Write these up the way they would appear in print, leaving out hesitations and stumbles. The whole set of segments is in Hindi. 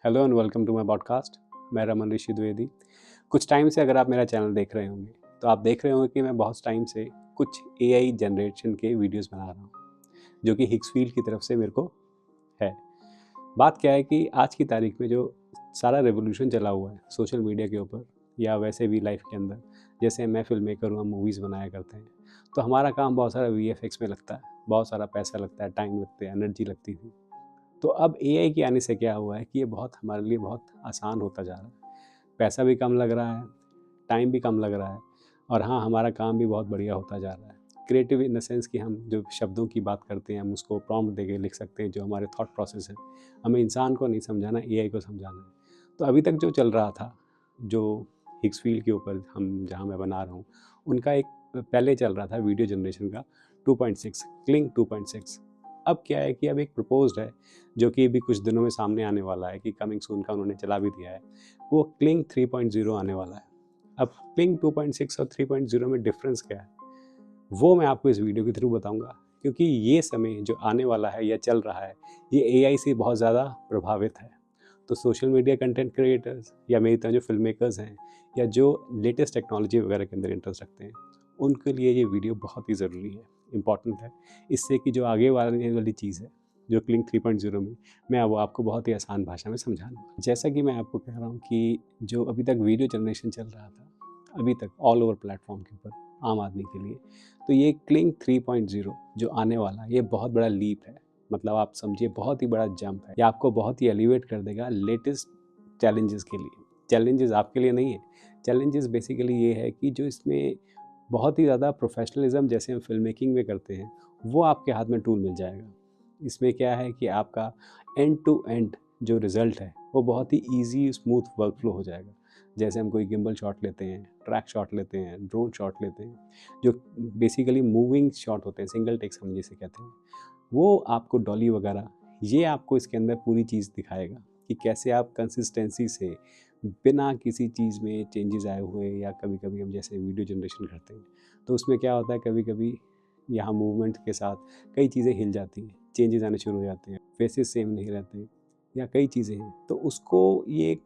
Hello and welcome to my podcast. मैं रमन ऋषि द्विवेदी। कुछ टाइम से अगर आप मेरा चैनल देख रहे होंगे तो आप देख रहे होंगे कि मैं बहुत टाइम से कुछ एआई जनरेशन के वीडियोस बना रहा हूँ, जो कि हिग्सफील्ड की तरफ से मेरे को है। बात क्या है कि आज की तारीख में जो सारा रेवोल्यूशन चला हुआ है सोशल मीडिया के ऊपर या वैसे भी लाइफ के अंदर, जैसे मैं फिल्म मेकर हूँ, हम मूवीज़ बनाया करते हैं, तो हमारा काम बहुत सारा वीएफएक्स में लगता है, बहुत सारा पैसा लगता है, टाइम लगता है, एनर्जी लगती है। तो अब एआई के आने से क्या हुआ है कि ये बहुत हमारे लिए बहुत आसान होता जा रहा है। पैसा भी कम लग रहा है, टाइम भी कम लग रहा है, और हाँ, हमारा काम भी बहुत बढ़िया होता जा रहा है। क्रिएटिव इन द सेंस कि हम जो शब्दों की बात करते हैं, हम उसको प्रॉम्प्ट देके लिख सकते हैं, जो हमारे थॉट प्रोसेस है। हमें इंसान को नहीं समझाना, एआई को समझाना है। तो अभी तक जो चल रहा था, जो हिग्सफील्ड के ऊपर हम जहाँ मैं बना रहा हूँ, उनका एक पहले चल रहा था वीडियो जनरेशन का 2.6, क्लिंग 2.6। अब क्या है कि अब एक प्रपोज्ड है, जो कि अभी कुछ दिनों में सामने आने वाला है, कि कमिंग सून का उन्होंने चला भी दिया है। वो क्लिंग 3.0 आने वाला है। अब क्लिंग 2.6 और 3.0 में डिफरेंस क्या है, वो मैं आपको इस वीडियो के थ्रू बताऊंगा। क्योंकि ये समय जो आने वाला है या चल रहा है, ये एआई से बहुत ज़्यादा प्रभावित है। तो सोशल मीडिया कंटेंट क्रिएटर्स या मेरी तरह जो फिल्म मेकर्स हैं, या जो लेटेस्ट टेक्नोलॉजी वगैरह के अंदर इंटरेस्ट रखते हैं, उनके लिए ये वीडियो बहुत ही ज़रूरी है, इम्पॉर्टेंट है। इससे कि जो आगे वाली चीज़ है, जो क्लिंग 3.0 में, मैं वो आपको बहुत ही आसान भाषा में समझाऊंगा। जैसा कि मैं आपको कह रहा हूँ कि जो अभी तक वीडियो जनरेशन चल रहा था, अभी तक ऑल ओवर प्लेटफॉर्म के ऊपर आम आदमी के लिए, तो ये क्लिंग 3.0 जो आने वाला है, ये बहुत बड़ा लीप है। मतलब आप समझिए बहुत ही बड़ा जंप है। ये आपको बहुत ही एलिवेट कर देगा लेटेस्ट चैलेंजेस के लिए। चैलेंजेस आपके लिए नहीं है, चैलेंजेस बेसिकली ये है कि जो इसमें बहुत ही ज़्यादा प्रोफेशनलिज्म जैसे हम फिल्म मेकिंग में करते हैं, वो आपके हाथ में टूल मिल जाएगा। इसमें क्या है कि आपका एंड टू एंड जो रिज़ल्ट है, वो बहुत ही ईजी स्मूथ वर्कफ्लो हो जाएगा। जैसे हम कोई गिम्बल शॉट लेते हैं, ट्रैक शॉट लेते हैं, ड्रोन शॉट लेते हैं, जो बेसिकली मूविंग शॉट होते हैं, सिंगल टेक्स हम जिसे कहते हैं, वो आपको डॉली वगैरह, ये आपको इसके अंदर पूरी चीज़ दिखाएगा कि कैसे आप कंसिस्टेंसी से बिना किसी चीज़ में चेंजेस आए हुए, या कभी कभी हम जैसे वीडियो जनरेशन करते हैं, तो उसमें क्या होता है, कभी कभी यहाँ मूवमेंट के साथ कई चीज़ें हिल जाती हैं, चेंजेस आने शुरू हो जाते हैं, फेसेस सेम नहीं रहते हैं, या कई चीज़ें हैं, तो उसको ये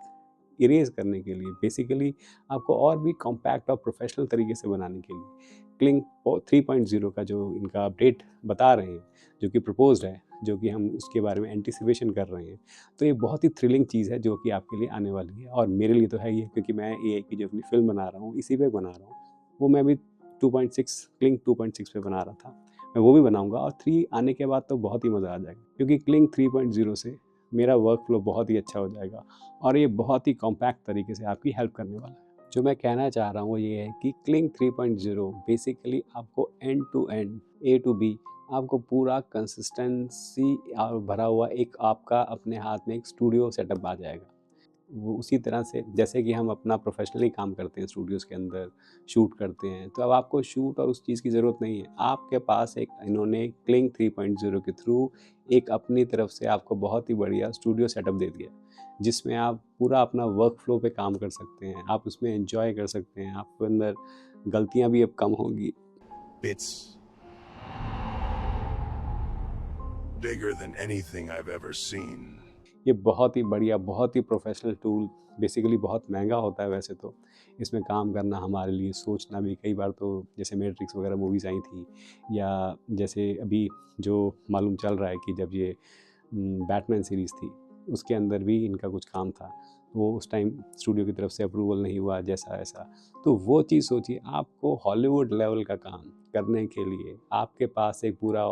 इरेज करने के लिए बेसिकली आपको और भी कॉम्पैक्ट और प्रोफेशनल तरीके से बनाने के लिए क्लिंग 3.0 का जो इनका अपडेट बता रहे हैं, जो कि प्रपोज्ड है, जो कि हम उसके बारे में एंटिसिपेशन कर रहे हैं, तो ये बहुत ही थ्रिलिंग चीज़ है जो कि आपके लिए आने वाली है, और मेरे लिए तो है ही है, क्योंकि मैं एआई की जो अपनी फिल्म बना रहा हूँ, इसी पे बना रहा हूँ। वो मैं अभी 2.6 क्लिंग 2.6 पे बना रहा था, मैं वो भी बनाऊंगा, और 3 आने के बाद तो बहुत ही मज़ा आ जाएगा, क्योंकि क्लिंग 3.0 से मेरा वर्क फ्लो बहुत ही अच्छा हो जाएगा, और ये बहुत ही कॉम्पैक्ट तरीके से आपकी हेल्प करने वाला है। जो मैं कहना चाह रहा हूँ वो ये है कि क्लिंग 3.0 बेसिकली आपको end to end, A to B, आपको पूरा कंसिस्टेंसी और भरा हुआ एक आपका अपने हाथ में एक स्टूडियो सेटअप आ जाएगा। वो उसी तरह से जैसे कि हम अपना प्रोफेशनली काम करते हैं, स्टूडियोज़ के अंदर शूट करते हैं, तो अब आपको शूट और उस चीज़ की ज़रूरत नहीं है। आपके पास एक इन्होंने क्लिंग 3.0 के थ्रू एक अपनी तरफ से आपको बहुत ही बढ़िया स्टूडियो सेटअप दे दिया, जिसमें आप पूरा अपना वर्क फ्लो पे काम कर सकते हैं, आप उसमें एंजॉय कर सकते हैं, आपके अंदर गलतियाँ भी अब कम होंगी। It's bigger than anything I've ever seen. ये बहुत ही बढ़िया, बहुत ही प्रोफेशनल टूल, बेसिकली बहुत महंगा होता है वैसे तो। इसमें काम करना हमारे लिए सोचना भी, कई बार तो जैसे मैट्रिक्स वगैरह मूवीज़ आई थी, या जैसे अभी जो मालूम चल रहा है कि जब ये बैटमैन सीरीज़ थी, उसके अंदर भी इनका कुछ काम था, वो उस टाइम स्टूडियो की तरफ से अप्रूवल नहीं हुआ, जैसा ऐसा। तो वो चीज़ सोचिए, आपको हॉलीवुड लेवल का काम करने के लिए आपके पास एक पूरा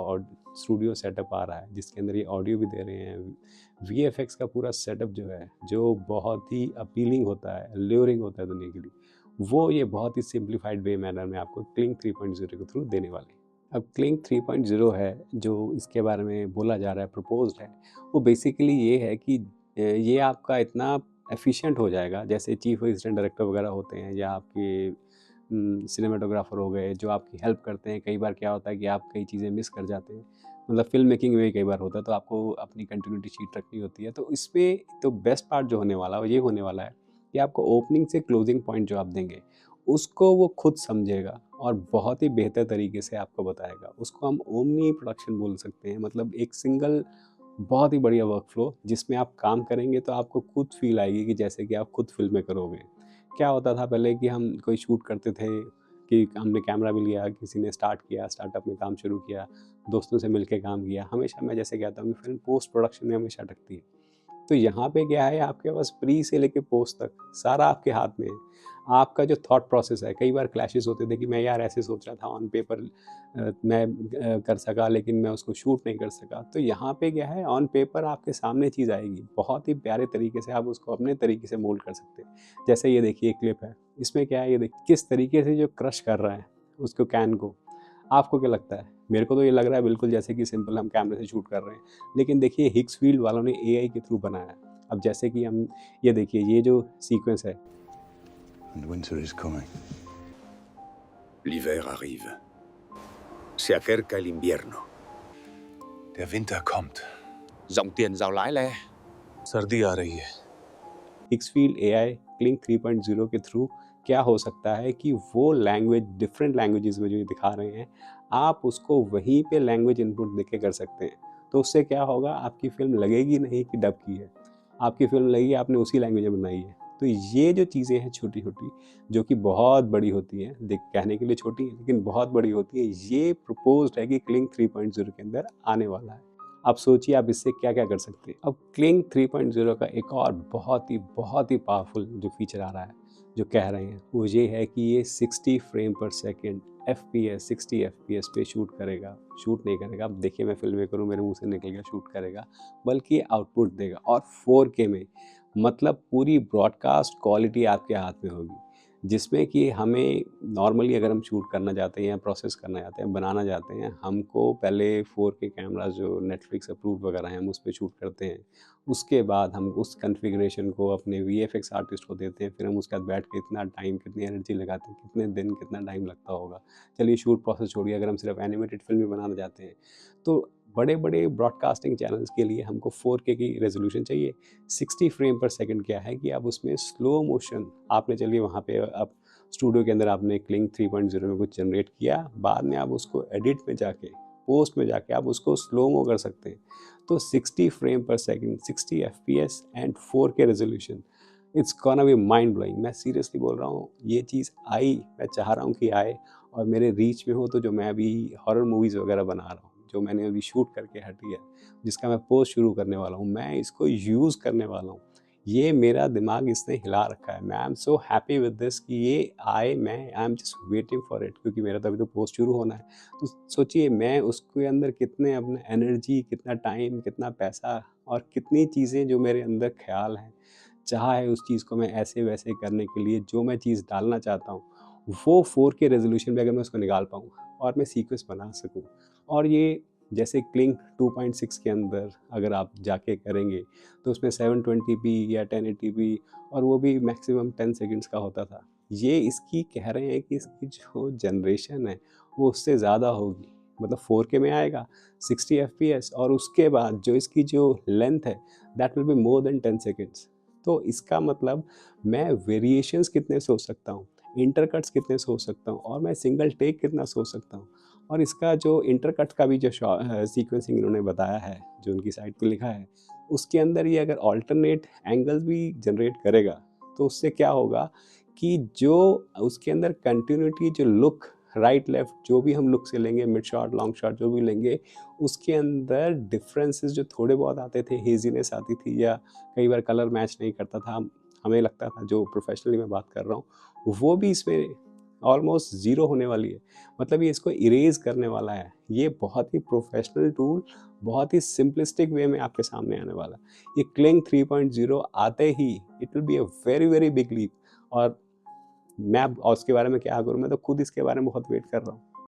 स्टूडियो सेटअप आ रहा है, जिसके अंदर ये ऑडियो भी दे रहे हैं, वीएफएक्स का पूरा सेटअप जो है, जो बहुत ही अपीलिंग होता है, ल्यूरिंग होता है दुनिया के लिए, वो ये बहुत ही सिंप्लीफाइड वे मैनर में आपको क्लिंग 3.0 के थ्रू देने वाले हैं। अब क्लिंग 3.0 है, जो इसके बारे में बोला जा रहा है, प्रपोज्ड है, वो बेसिकली ये है कि ये आपका इतना एफिशिएंट हो जाएगा, जैसे चीफ असिस्टेंट डायरेक्टर वगैरह होते हैं, या आपके सिनेमाटोग्राफर हो गए, जो आपकी हेल्प करते हैं। कई बार क्या होता है कि आप कई चीज़ें मिस कर जाते हैं, मतलब फिल्म मेकिंग में भी कई बार होता है, तो आपको अपनी कंटिन्यूटी शीट रखनी होती है। तो इसमें तो बेस्ट पार्ट जो होने वाला है वो ये होने वाला है कि आपको ओपनिंग से क्लोजिंग पॉइंट जो आप देंगे, उसको वो खुद समझेगा और बहुत ही बेहतर तरीके से आपको बताएगा। उसको हम ओमनी प्रोडक्शन बोल सकते हैं, मतलब एक सिंगल बहुत ही बढ़िया वर्कफ्लो जिसमें आप काम करेंगे तो आपको खुद फील आएगी कि जैसे कि आप खुद फिल्में करोगे। क्या होता था पहले कि हम कोई शूट करते थे कि हमने कैमरा भी लिया, किसी ने स्टार्ट किया, स्टार्टअप में काम शुरू किया, दोस्तों से मिलके काम किया। हमेशा मैं जैसे कहता हूँ कि फिल्म पोस्ट प्रोडक्शन में हमेशा अटकती है। तो यहाँ पे क्या है, आपके पास प्री से लेके पोस्ट तक सारा आपके हाथ में है। आपका जो थॉट प्रोसेस है, कई बार क्लैशेस होते थे कि मैं यार ऐसे सोच रहा था ऑन पेपर मैं कर सका लेकिन मैं उसको शूट नहीं कर सका। तो यहाँ पे क्या है, ऑन पेपर आपके सामने चीज़ आएगी, बहुत ही प्यारे तरीके से आप उसको अपने तरीके से मोल्ड कर सकते हैं। जैसे ये देखिए क्लिप है, इसमें क्या है, ये देखिए किस तरीके से जो क्रश कर रहा है उसको कैन को। आपको क्या लगता है? मेरे को तो ये लग रहा है बिल्कुल जैसे कि सिंपल हम कैमरे से शूट कर रहे हैं, लेकिन देखिए हिग्स फील्ड वालों ने एआई के थ्रू बनाया है। अब जैसे कि हम ये देखिए, ये जो सीक्वेंस है, And winter is coming. L'hiver arrive. Se acerca el invierno. Der Winter kommt. Dòng tiền rào lái le. सर्दी आ रही है. हिग्स फील्ड एआई क्लिंक 3.0 के थ्रू क्या हो सकता है कि वो लैंग्वेज डिफरेंट लैंग्वेजेस में जो ये दिखा रहे हैं, आप उसको वहीं पे लैंग्वेज इनपुट देके कर सकते हैं। तो उससे क्या होगा, आपकी फिल्म लगेगी नहीं कि डब की है, आपकी फिल्म लगेगी आपने उसी लैंग्वेज में बनाई है। तो ये जो चीज़ें हैं छोटी छोटी, जो कि बहुत बड़ी होती हैं, देख कहने के लिए छोटी है लेकिन बहुत बड़ी होती है, ये प्रपोज्ड है कि क्लिंक 3.0 के अंदर आने वाला है। आप सोचिए आप इससे क्या क्या कर सकते हैं। अब क्लिंक 3.0 का एक और बहुत ही पावरफुल जो फीचर आ रहा है, जो कह रहे हैं, वो ये है कि ये 60 फ्रेम पर सेकेंड FPS 60 FPS पे शूट नहीं करेगा। अब देखिए मैं फिल्में करूँ, मेरे मुंह से निकल गया, शूट करेगा, बल्कि आउटपुट देगा और 4K में, मतलब पूरी ब्रॉडकास्ट क्वालिटी आपके हाथ में होगी। जिसमें कि हमें नॉर्मली अगर हम शूट करना चाहते हैं या प्रोसेस करना चाहते हैं, बनाना चाहते हैं, हमको पहले 4K कैमरास जो नेटफ्लिक्स अप्रूव्ड वगैरह हैं हम उस पे शूट करते हैं। उसके बाद हम उस कॉन्फ़िगरेशन को अपने VFX आर्टिस्ट को देते हैं, फिर हम उसके बाद बैठ के इतना टाइम, कितनी एनर्जी लगाते हैं, कितने दिन, कितना टाइम लगता होगा। चलिए शूट प्रोसेस छोड़िए, अगर हम सिर्फ एनिमेटेड फ़िल्म भी बनाना चाहते हैं, तो बड़े-बड़े ब्रॉडकास्टिंग चैनल्स के लिए हमको 4K की रेज़ोल्यूशन चाहिए। 60 फ्रेम पर सेकंड क्या है कि आप उसमें स्लो मोशन, आपने चलिए वहाँ पे आप स्टूडियो के अंदर आपने क्लिंक 3.0 में कुछ जनरेट किया, बाद में आप उसको एडिट में जाके, पोस्ट में जाके आप उसको स्लो मो कर सकते हैं। तो 60 फ्रेम पर second, 60 FPS and 4K resolution, it's gonna be mind blowing. मैं सीरियसली बोल रहा हूँ, ये चीज़ आई, मैं चाह रहा हूँ कि आए और मेरे रीच में हो। तो जो मैं अभी हॉरर मूवीज़ वगैरह बना रहा हूँ, जो मैंने अभी शूट करके हटी है, जिसका मैं पोस्ट शुरू करने वाला हूँ, मैं इसको यूज़ करने वाला हूँ। ये मेरा दिमाग इसने हिला रखा है। मैं I am so happy with this कि ये आए, मैं I am just waiting for it, क्योंकि मेरा तो अभी तो पोस्ट शुरू होना है। तो सोचिए मैं उसके अंदर कितने अपना एनर्जी, कितना टाइम, कितना पैसा और कितनी चीज़ें जो मेरे अंदर ख्याल हैं, चाह है उस चीज़ को मैं ऐसे वैसे करने के लिए जो मैं चीज़ डालना चाहता हूँ, वो 4K रेज़ोल्यूशन में अगर मैं उसको निकाल पाऊँ और मैं सीक्वेंस बना सकूँ। और ये जैसे क्लिंक 2.6 के अंदर अगर आप जाके करेंगे तो उसमें 720p या 1080p, और वो भी मैक्सिमम 10 सेकंड्स का होता था। ये इसकी कह रहे हैं कि इसकी जो जनरेशन है वो उससे ज़्यादा होगी, मतलब 4K में आएगा 60 FPS, और उसके बाद जो इसकी जो लेंथ है that will be more than 10 seconds. तो इसका मतलब मैं वेरिएशंस कितने सोच सकता हूँ, इंटरकट्स कितने सोच सकता हूँ, और मैं सिंगल टेक कितना सोच सकता हूँ। और इसका जो इंटरकट का भी जो सीक्वेंसिंग इन्होंने बताया है, जो उनकी साइट पे लिखा है, उसके अंदर ये अगर ऑल्टरनेट एंगल्स भी जनरेट करेगा तो उससे क्या होगा कि जो उसके अंदर कंटिन्यूटी, जो लुक राइट लेफ्ट जो भी हम लुक से लेंगे, मिड शॉट लॉन्ग शॉट जो भी लेंगे, उसके अंदर डिफरेंसेस जो थोड़े बहुत आते थे, हेजीनेस आती थी या कई बार कलर मैच नहीं करता था, हमें लगता था, जो प्रोफेशनली मैं बात कर रहा हूँ, वो भी इसमें ऑलमोस्ट ज़ीरो होने वाली है। मतलब ये इसको इरेज करने वाला है। ये बहुत ही प्रोफेशनल टूल, बहुत ही सिंपलिस्टिक वे में आपके सामने आने वाला है। ये क्लिंक 3.0 आते ही it will be a very very big leap. और मैं अब उसके बारे में क्या करूँ, मैं तो खुद इसके बारे में बहुत वेट कर रहा हूँ।